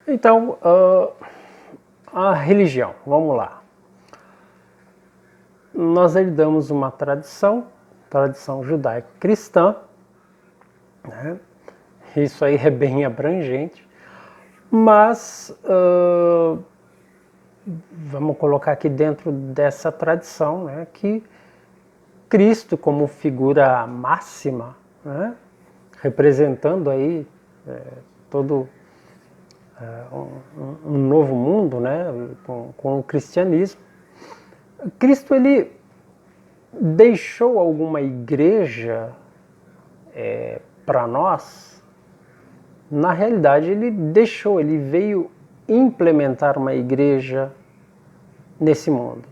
Então, a religião, vamos lá. Nós herdamos uma tradição judaico-cristã, né? Isso aí é bem abrangente, mas vamos colocar aqui dentro dessa tradição, né, que Cristo como figura máxima, né, representando aí todo um novo mundo, né, com o cristianismo. Cristo, ele deixou alguma igreja para nós? Na realidade, ele veio implementar uma igreja nesse mundo.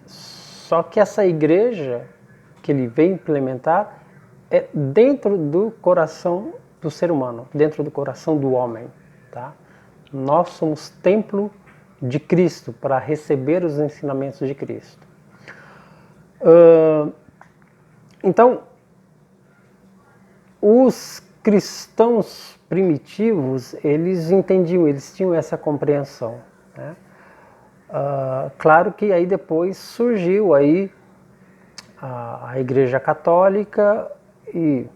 Só que essa igreja que ele veio implementar é dentro do coração do ser humano, dentro do coração do homem, tá? Nós somos templo de Cristo para receber os ensinamentos de Cristo. Então, os cristãos primitivos, eles entendiam, eles tinham essa compreensão, né? Claro que aí depois surgiu aí a Igreja Católica e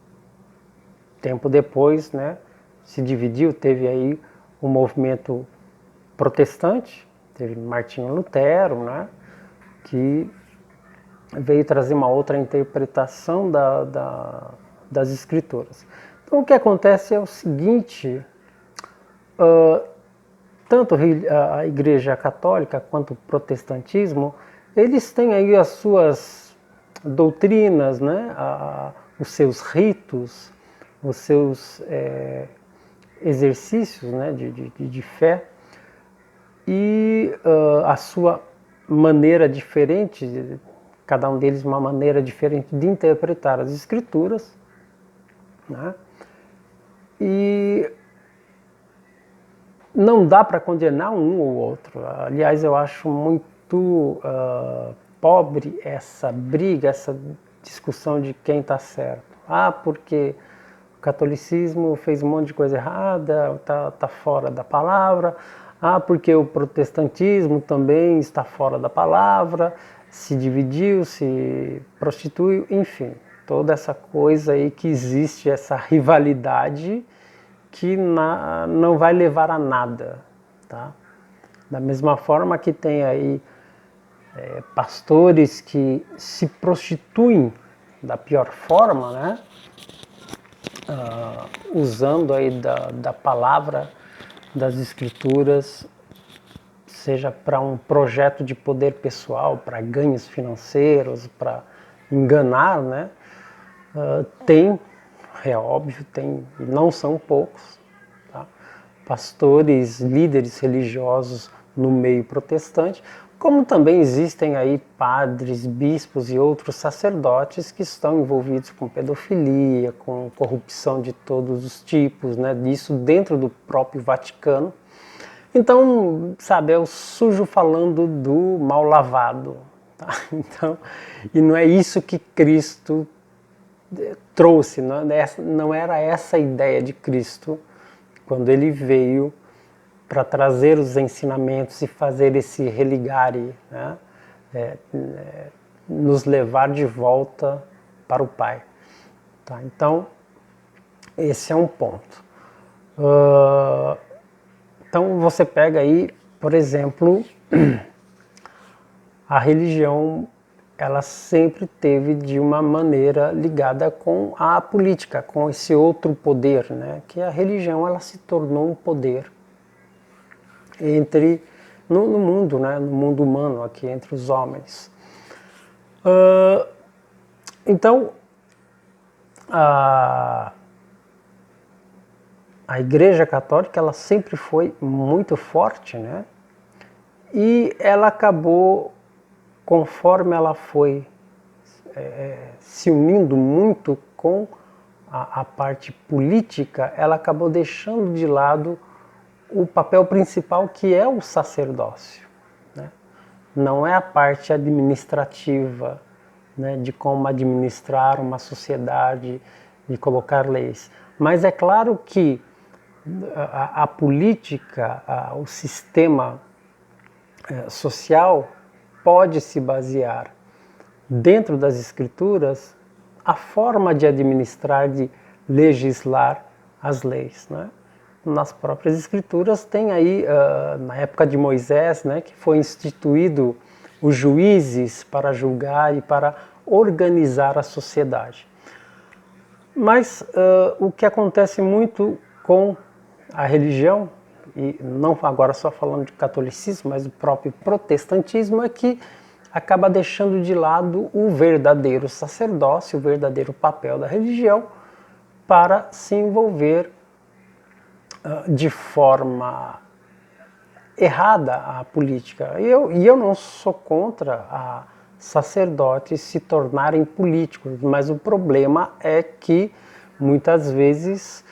tempo depois, né, se dividiu, teve aí o movimento protestante, teve Martinho Lutero, né, que veio trazer uma outra interpretação das escrituras. Então o que acontece é o seguinte, tanto a Igreja Católica quanto o protestantismo, eles têm aí as suas doutrinas, né, os seus ritos, os seus exercícios, né, de fé e a sua maneira diferente, cada um deles uma maneira diferente de interpretar as escrituras, né? E não dá para condenar um ou outro. Aliás, eu acho muito pobre essa briga, essa discussão de quem está certo. Porque o catolicismo fez um monte de coisa errada, tá fora da palavra. Porque o protestantismo também está fora da palavra, se dividiu, se prostituiu, enfim. Toda essa coisa aí que existe, essa rivalidade que não vai levar a nada, tá? Da mesma forma que tem aí pastores que se prostituem da pior forma, né? Usando aí da palavra, das escrituras, seja para um projeto de poder pessoal, para ganhos financeiros, para enganar, né? É óbvio, tem, não são poucos, tá? Pastores, líderes religiosos no meio protestante, como também existem aí padres, bispos e outros sacerdotes que estão envolvidos com pedofilia, com corrupção de todos os tipos, né? Disso dentro do próprio Vaticano. Então, sabe, é o sujo falando do mal lavado, tá? Então, e não é isso que Cristo trouxe, não era essa a ideia de Cristo quando ele veio para trazer os ensinamentos e fazer esse religare, né? Nos levar de volta para o Pai. Tá? Então, esse é um ponto. Então, você pega aí, por exemplo, a religião, ela sempre teve de uma maneira ligada com a política, com esse outro poder, né? Que a religião, ela se tornou um poder no mundo, né? No mundo humano aqui entre os homens. Então a Igreja Católica, ela sempre foi muito forte, né? E ela acabou, conforme ela foi se unindo muito com a parte política, ela acabou deixando de lado o papel principal, que é o sacerdócio, né? Não é a parte administrativa, né, de como administrar uma sociedade, de colocar leis. Mas é claro que a política, o sistema social pode se basear dentro das escrituras a forma de administrar, de legislar as leis, né? Nas próprias escrituras tem aí, na época de Moisés, né, que foi instituído os juízes para julgar e para organizar a sociedade. Mas o que acontece muito com a religião, e não agora só falando de catolicismo, mas do próprio protestantismo, é que acaba deixando de lado o verdadeiro sacerdócio, o verdadeiro papel da religião, para se envolver de forma errada a política. E eu não sou contra a sacerdotes se tornarem políticos, mas o problema é que muitas vezes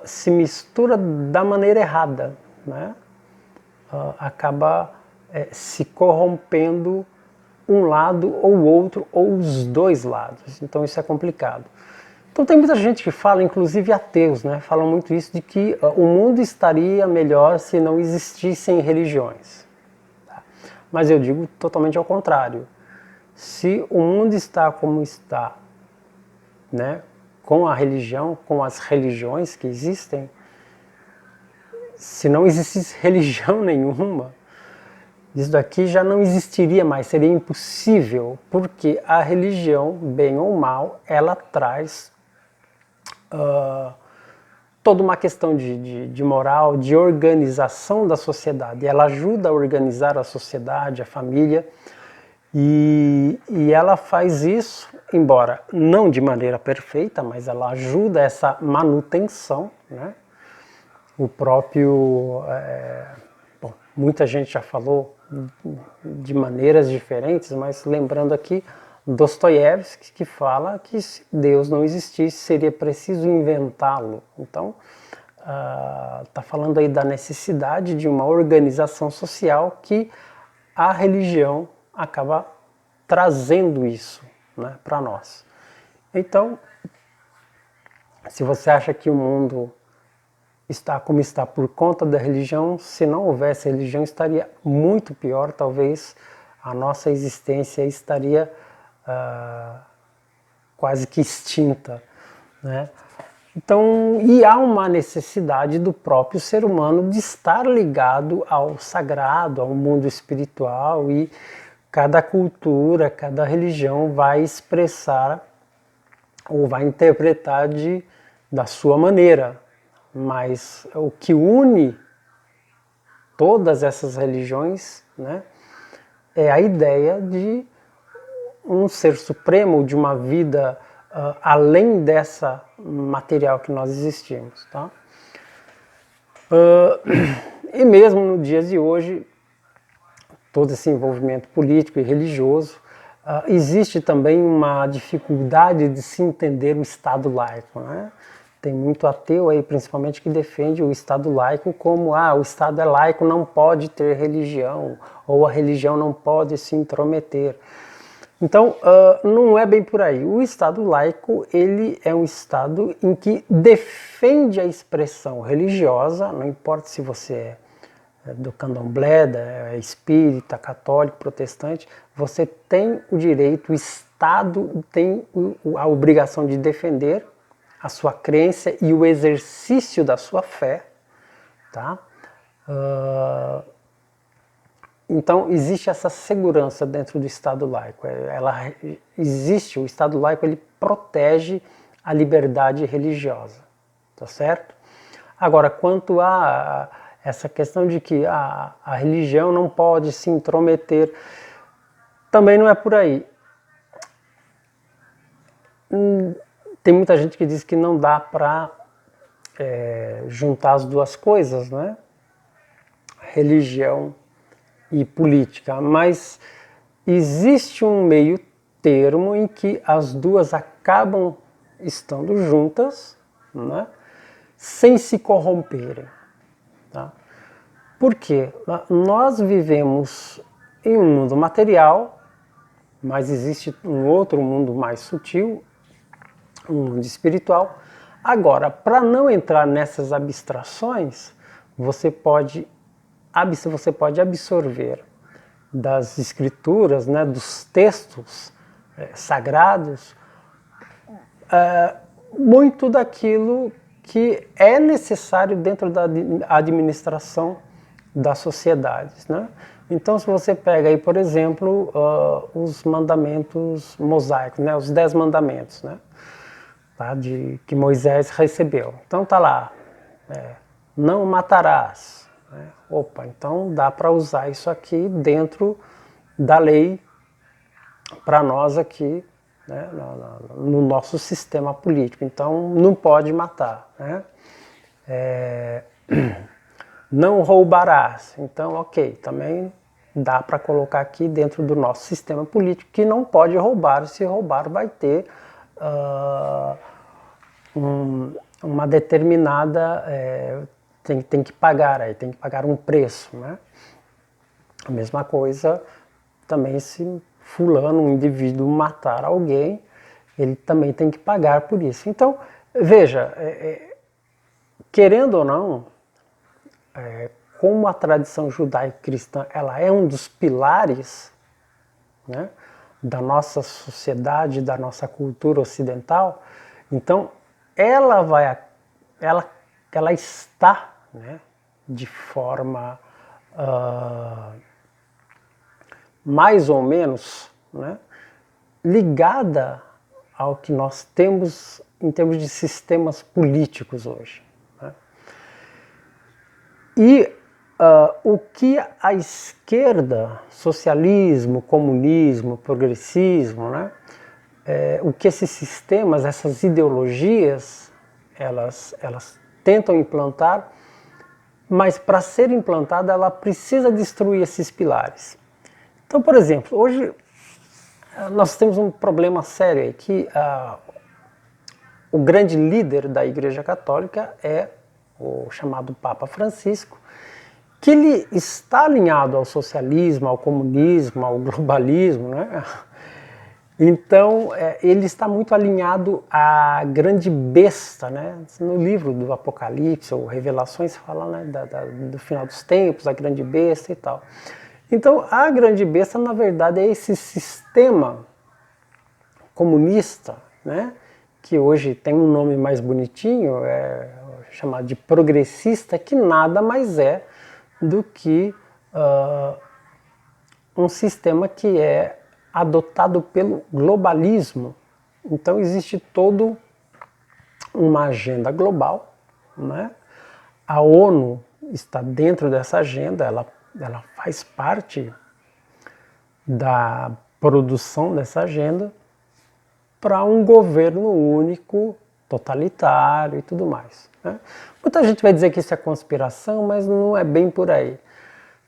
se mistura da maneira errada, né? Acaba se corrompendo um lado ou outro, ou os dois lados. Então isso é complicado. Então tem muita gente que fala, inclusive ateus, né? Falam muito isso, de que o mundo estaria melhor se não existissem religiões. Tá? Mas eu digo totalmente ao contrário. Se o mundo está como está, né, com a religião, com as religiões que existem, se não existisse religião nenhuma, isso daqui já não existiria mais, seria impossível, porque a religião, bem ou mal, ela traz toda uma questão de moral, de organização da sociedade. Ela ajuda a organizar a sociedade, a família, e ela faz isso, embora não de maneira perfeita, mas ela ajuda essa manutenção, né? O próprio... bom, muita gente já falou de maneiras diferentes, mas lembrando aqui, Dostoiévski, que fala que se Deus não existisse, seria preciso inventá-lo. Então, está falando aí da necessidade de uma organização social que a religião acaba trazendo isso, né, para nós. Então, se você acha que o mundo está como está por conta da religião, se não houvesse religião estaria muito pior, talvez a nossa existência estaria quase que extinta, né? Então, e há uma necessidade do próprio ser humano de estar ligado ao sagrado, ao mundo espiritual, e cada cultura, cada religião vai expressar ou vai interpretar da sua maneira. Mas o que une todas essas religiões, né, é a ideia de um ser supremo, de uma vida além dessa material que nós existimos. Tá? E mesmo no dia de hoje, todo esse envolvimento político e religioso, existe também uma dificuldade de se entender o Estado laico, né? Tem muito ateu aí, principalmente, que defende o Estado laico como o Estado é laico, não pode ter religião, ou a religião não pode se intrometer. Então, não é bem por aí. O Estado laico, ele é um Estado em que defende a expressão religiosa, não importa se você é do candomblé, é espírita, católico, protestante, você tem o direito, o Estado tem a obrigação de defender a sua crença e o exercício da sua fé, tá? Então existe essa segurança dentro do Estado laico. Existe, o Estado laico, ele protege a liberdade religiosa, tá certo? Agora, quanto a essa questão de que a religião não pode se intrometer, também não é por aí. Tem muita gente que diz que não dá para juntar as duas coisas, né? Religião e política, mas existe um meio termo em que as duas acabam estando juntas, né? Sem se corromperem. Tá? Por quê? Nós vivemos em um mundo material, mas existe um outro mundo mais sutil, um mundo espiritual. Agora, para não entrar nessas abstrações, você pode absorver das escrituras, né, dos textos sagrados, muito daquilo que é necessário dentro da administração das sociedades, né? Então, se você pega aí, por exemplo, os mandamentos mosaicos, né, os 10 mandamentos, né, tá, que Moisés recebeu. Então tá lá, não matarás. Né? Opa, então dá para usar isso aqui dentro da lei para nós aqui, né, no nosso sistema político. Então não pode matar. Né? Não roubarás. Então, ok, também dá para colocar aqui dentro do nosso sistema político que não pode roubar. Se roubar vai ter uma determinada, tem que pagar, aí tem que pagar um preço, né? A mesma coisa também se fulano, um indivíduo matar alguém, ele também tem que pagar por isso. Então, veja, querendo ou não, como a tradição judaico-cristã ela é um dos pilares, né, da nossa sociedade, da nossa cultura ocidental, então ela está, né, de forma mais ou menos, né, ligada ao que nós temos em termos de sistemas políticos hoje. Né? E o que a esquerda, socialismo, comunismo, progressismo, né, o que esses sistemas, essas ideologias, elas tentam implantar, mas para ser implantada ela precisa destruir esses pilares. Então, por exemplo, hoje nós temos um problema sério aí, que o grande líder da Igreja Católica é o chamado Papa Francisco, que ele está alinhado ao socialismo, ao comunismo, ao globalismo, né? Então, ele está muito alinhado à grande besta, né? No livro do Apocalipse, ou Revelações, fala, né, do final dos tempos, a grande besta e tal. Então, a grande besta, na verdade, é esse sistema comunista, né, que hoje tem um nome mais bonitinho, chamado de progressista, que nada mais é do que um sistema que é adotado pelo globalismo. Então existe toda uma agenda global, né? A ONU está dentro dessa agenda, ela faz parte da produção dessa agenda para um governo único, totalitário e tudo mais. Né? Muita gente vai dizer que isso é conspiração, mas não é bem por aí.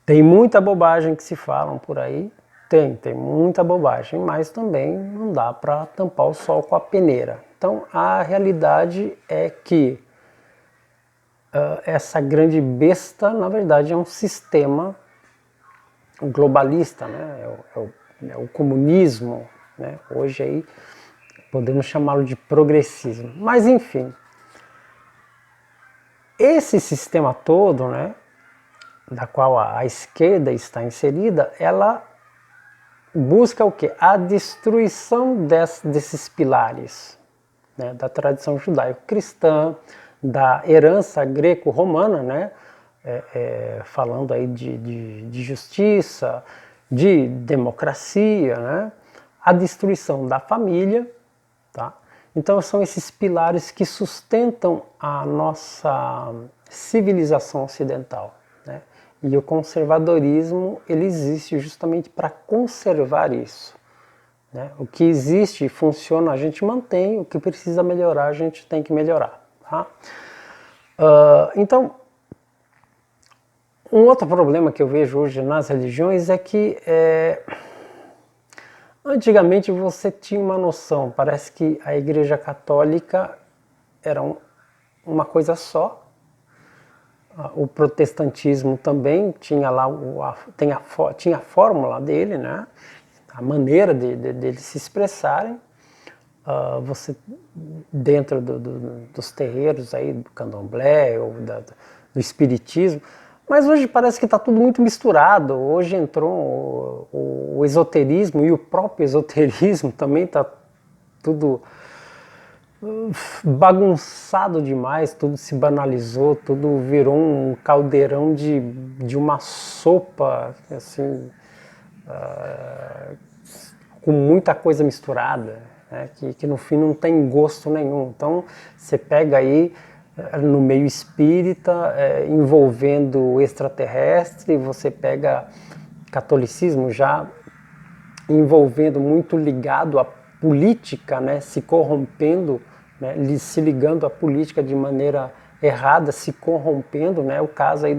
Tem muita bobagem que se falam por aí, tem muita bobagem, mas também não dá para tampar o sol com a peneira. Então a realidade é que essa grande besta, na verdade, é um sistema globalista, né? É o comunismo, né? Hoje aí podemos chamá-lo de progressismo. Mas enfim, esse sistema todo, né, da qual a esquerda está inserida, ela busca o quê? A destruição desses pilares, né, da tradição judaico-cristã, da herança greco-romana, né, falando aí de justiça, de democracia, né, a destruição da família, tá? Então são esses pilares que sustentam a nossa civilização ocidental, né? E o conservadorismo, ele existe justamente para conservar isso, né? O que existe e funciona a gente mantém, o que precisa melhorar a gente tem que melhorar, tá? Então, um outro problema que eu vejo hoje nas religiões é que antigamente você tinha uma noção, parece que a Igreja Católica era uma coisa só. O protestantismo também tinha lá tinha a fórmula dele, né? A maneira deles se expressarem. você dentro dos terreiros aí do candomblé ou do espiritismo, mas hoje parece que está tudo muito misturado. Hoje entrou o esoterismo e o próprio esoterismo também está tudo bagunçado demais, tudo se banalizou, tudo virou um caldeirão de uma sopa, assim, com muita coisa misturada, né, que no fim não tem gosto nenhum. Então você pega aí no meio espírita, envolvendo o extraterrestre, você pega catolicismo já envolvendo muito ligado à política, né, se corrompendo, né, se ligando à política de maneira errada, se corrompendo, né, o caso aí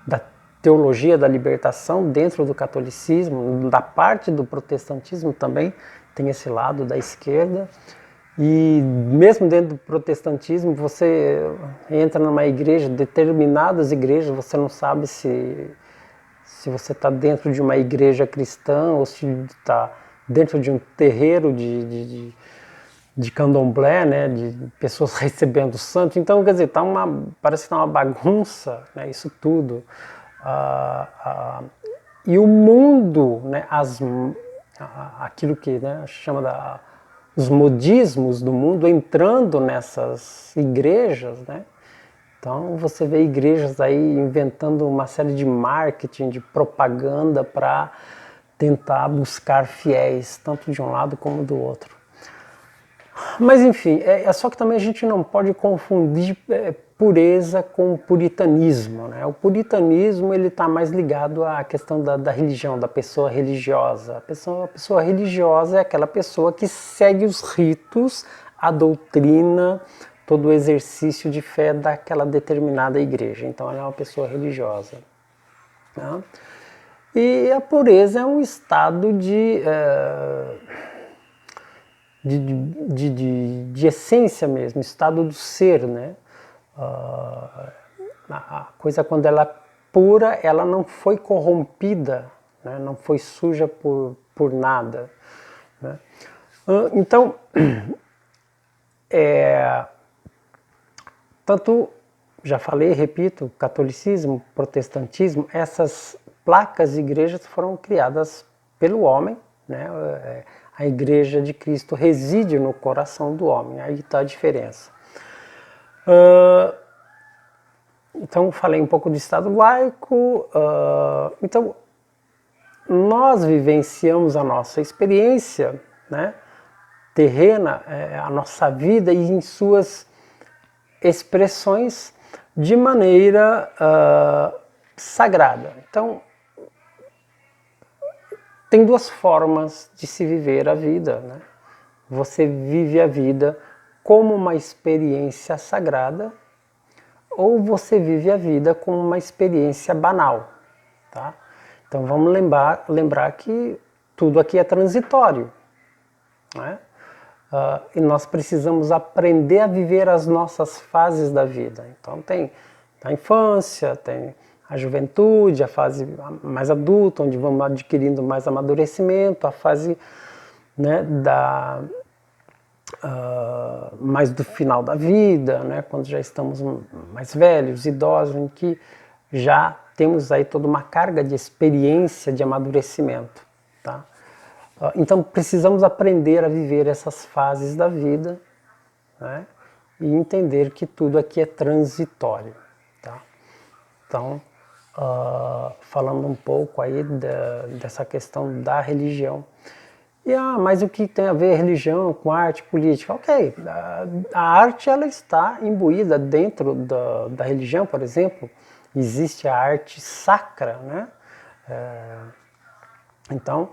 da teologia da libertação dentro do catolicismo, da parte do protestantismo também tem esse lado da esquerda. E mesmo dentro do protestantismo, você entra numa igreja, determinadas igrejas, você não sabe se você está dentro de uma igreja cristã ou se está dentro de um terreiro de candomblé, né, de pessoas recebendo santo. Então, quer dizer, parece que está uma bagunça, né, isso tudo. E o mundo, né, aquilo que, né, chama os modismos do mundo entrando nessas igrejas, né? Então você vê igrejas aí inventando uma série de marketing, de propaganda para tentar buscar fiéis, tanto de um lado como do outro. Mas enfim, só que também a gente não pode confundir pureza com puritanismo, né? O puritanismo ele está mais ligado à questão da religião, da pessoa religiosa. A pessoa religiosa é aquela pessoa que segue os ritos, a doutrina, todo o exercício de fé daquela determinada igreja. Então ela é uma pessoa religiosa. Tá? E a pureza é um estado de essência mesmo, estado do ser, né? A coisa, quando ela é pura, ela não foi corrompida, né? Não foi suja por nada, né? Então, tanto, já falei, repito, catolicismo, protestantismo, essas placas de igrejas foram criadas pelo homem, né? A igreja de Cristo reside no coração do homem, aí está a diferença. Então, falei um pouco de Estado laico. Então, nós vivenciamos a nossa experiência, né, terrena, a nossa vida e em suas expressões de maneira sagrada. Então, tem duas formas de se viver a vida, né? Você vive a vida como uma experiência sagrada ou você vive a vida como uma experiência banal, tá? Então vamos lembrar que tudo aqui é transitório, né? E nós precisamos aprender a viver as nossas fases da vida. Então tem a infância, tem a juventude, a fase mais adulta, onde vamos adquirindo mais amadurecimento, a fase, né, mais do final da vida, né, quando já estamos mais velhos, idosos, em que já temos aí toda uma carga de experiência de amadurecimento, tá? Então precisamos aprender a viver essas fases da vida, né, e entender que tudo aqui é transitório, tá? Então, falando um pouco aí dessa questão da religião. Mas o que tem a ver religião com arte, política? Ok, a arte ela está imbuída dentro da religião, por exemplo, existe a arte sacra, né? Então,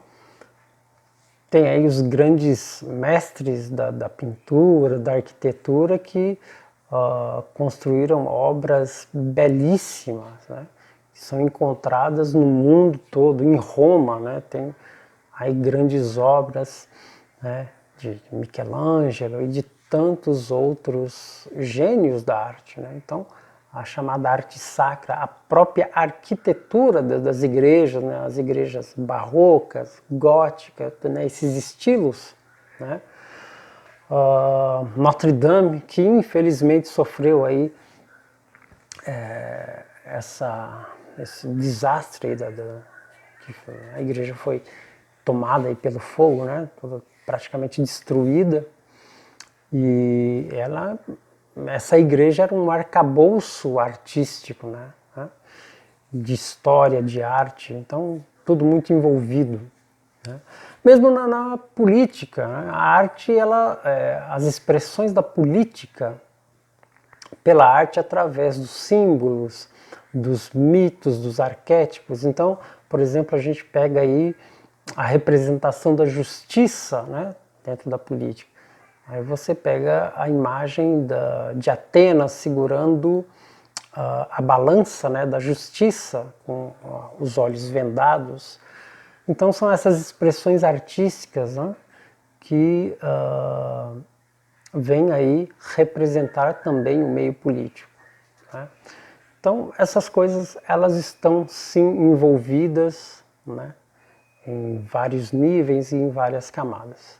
tem aí os grandes mestres da pintura, da arquitetura que construíram obras belíssimas, né? Que são encontradas no mundo todo, em Roma, né? Tem aí grandes obras, né, de Michelangelo e de tantos outros gênios da arte, né? Então, a chamada arte sacra, a própria arquitetura das igrejas, né, as igrejas barrocas, góticas, né, esses estilos, né, Notre Dame, que infelizmente sofreu aí esse desastre que a igreja foi tomada aí pelo fogo, né, toda praticamente destruída, e essa igreja era um arcabouço artístico, né, de história, de arte, então tudo muito envolvido, né? Mesmo na política, né? A arte, as expressões da política pela arte através dos símbolos, dos mitos, dos arquétipos. Então, por exemplo, a gente pega aí a representação da justiça, né, dentro da política. Aí você pega a imagem de Atenas segurando a balança, né, da justiça, com os olhos vendados. Então são essas expressões artísticas, né, que vêm aí representar também o meio político, né? Então essas coisas, elas estão sim envolvidas, né, em vários níveis e em várias camadas.